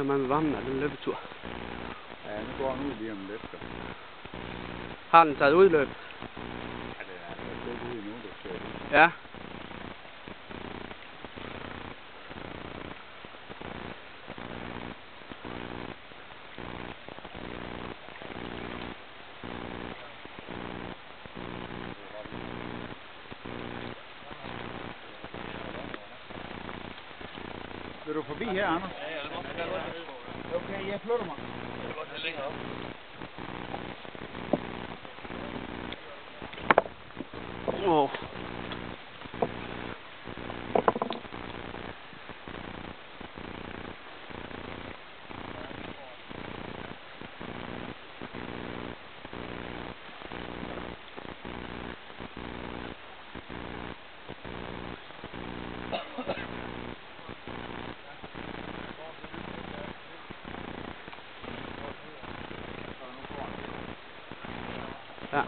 man med varmen af den løbetur. Ja, nu går han ud lige om lidt. Har den taget udløb? Ja, det er lidt ude nu, det kører. Ja. Vil du forbi her, Anders? Ja, det må godt. Okay, jeg flytter mig. Det er godt, det er længere op. Åh. Ja.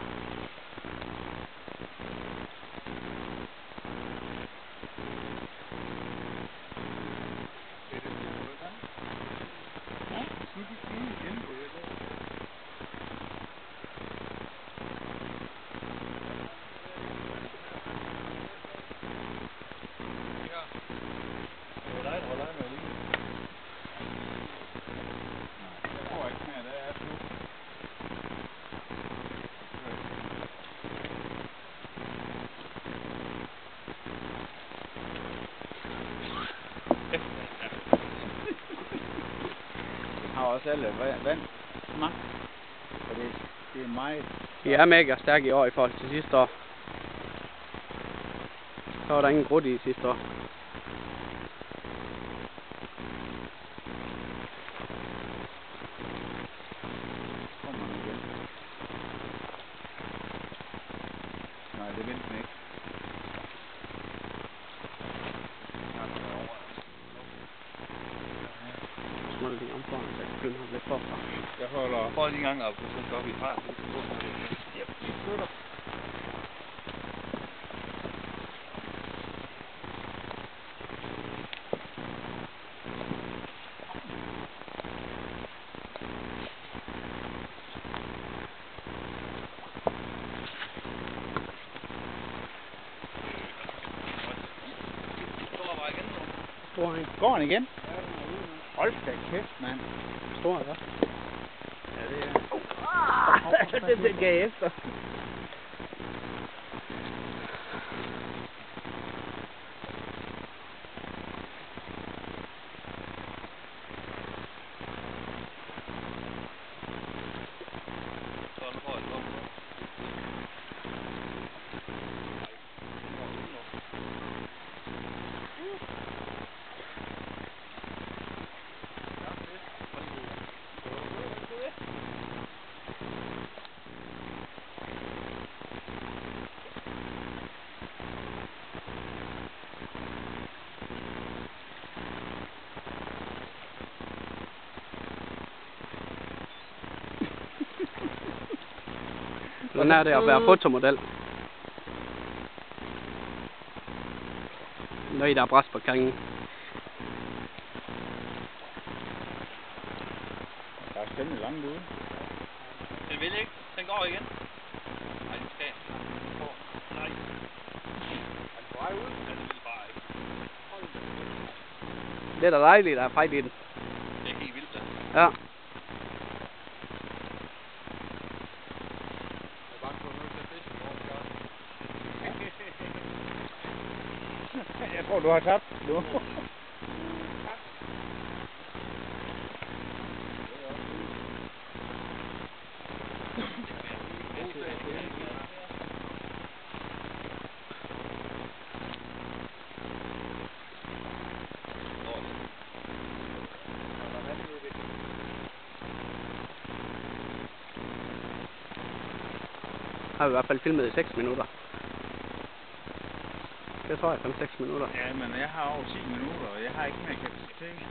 Har også alle vand smagt. Og det er meget. De er mega stærke i år i forhold til sidste år. Så var der ingen grund i sidste år. Kommer han igen. Nej, det vil den ikke. Småt lige om foran, så jeg kan begynde ham lidt forfra. Jeg holder. Prøv lige en gang op, så skal vi fra. Yep, vi flytter. Går han igen? Hold da kæft, mand. Stor, ja. Ja, det er. det gav efter. Hvordan er det at være fotomodel? Når I der er bræs på kangen. Der er stemme langt ude. Den vil ikke. Den går igen. Nej, den skal. Nej. Den er vej ud. Den vil bare ikke. Det er da dejligt, der er fejl i den. Det er helt vildt, det. Ja. Jeg tror, du har tabt nu. Har vi i hvert fald filmet i 6 minutter. Det tror jeg, 5-6 minutter. Ja, men jeg har over 10 minutter, og jeg har ikke mere kapacitet.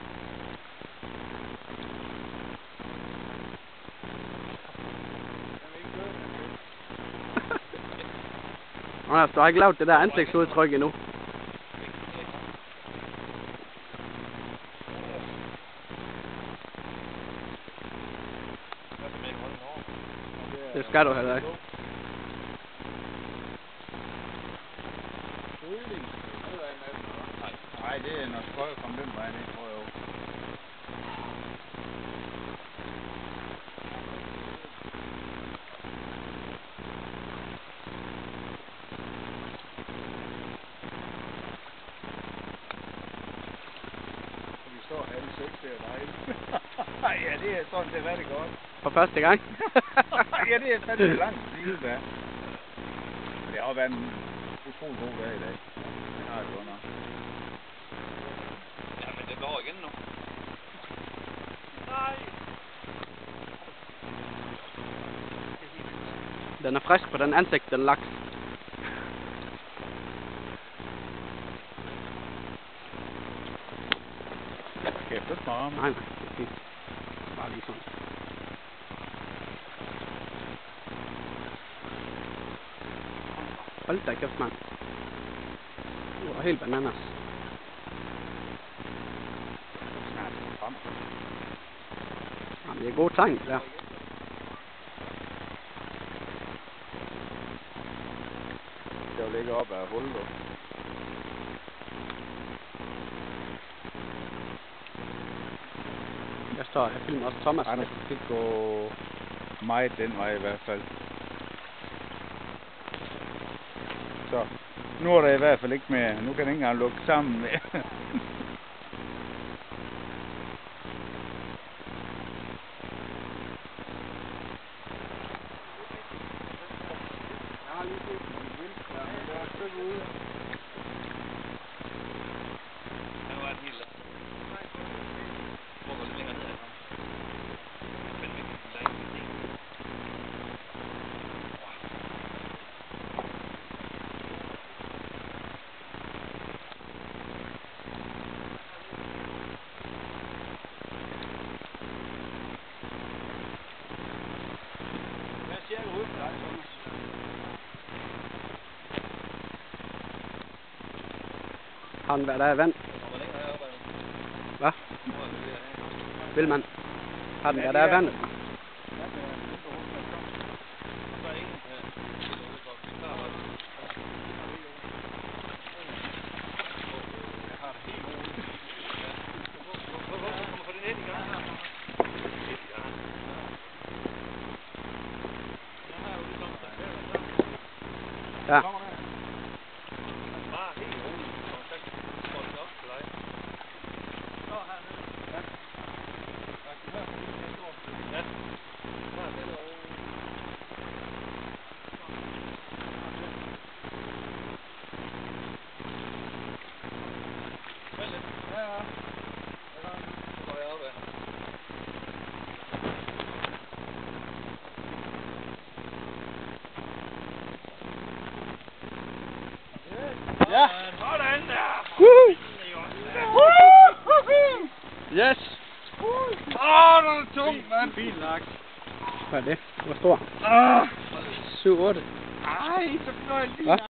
Anders, du har ikke lavet det der ansigtsudtryk endnu. Det skal du heller ikke. Nej, det er nok skøj at komme den vej ned, tror jeg jo. Vi står alle 6 der dejligt. Ja, det er sådan, det er rigtig godt. For første gang. Ja, det er fandme langt siden da. Det har været en utrolig god dag i dag. Det har det godt nok. Ja, men det går igen nu. Nej. Den er frisk på den ansigt, den laks. Skal jeg flytte mig om? Nej, det er fint. Bare lige sådan. Hold da kæft, mand. Du var helt bananas. Jamen, det er gode tegn, der. Det er jo ligge op af hullet. Jeg står her filmer også Thomas. Anders skal gå meget den vej i hvert fald. Så nu er der i hvert fald ikke mere. Nu kan den ikke engang lukke sammen med. Han var en helt... Hvor går det længere ned af ham? Men vi kan lade ikke se. Hvad siger du ud for dig, Thomas? Har den været der i vand? Hvor længere heroppe er du? Hvad? Hvor er det der? Vil man? Har den været der i vandet? Så er ingen her. Vi er klar, også. Jeg har det helt roligt. Kom på det net i gang. Ja. Bare helt roligt. Og så går det op til dig. Nå, hernede. Ja. Ja. Bare stille og roligt. Vent lidt. Ja, ja. Så går jeg op af ham. Ja. Sådan der. Woo! Yes! Den er tung, mand. Fin laks. Hvad er det? Hvor stor? 7-8. Ej, så fløj lige. Hvad?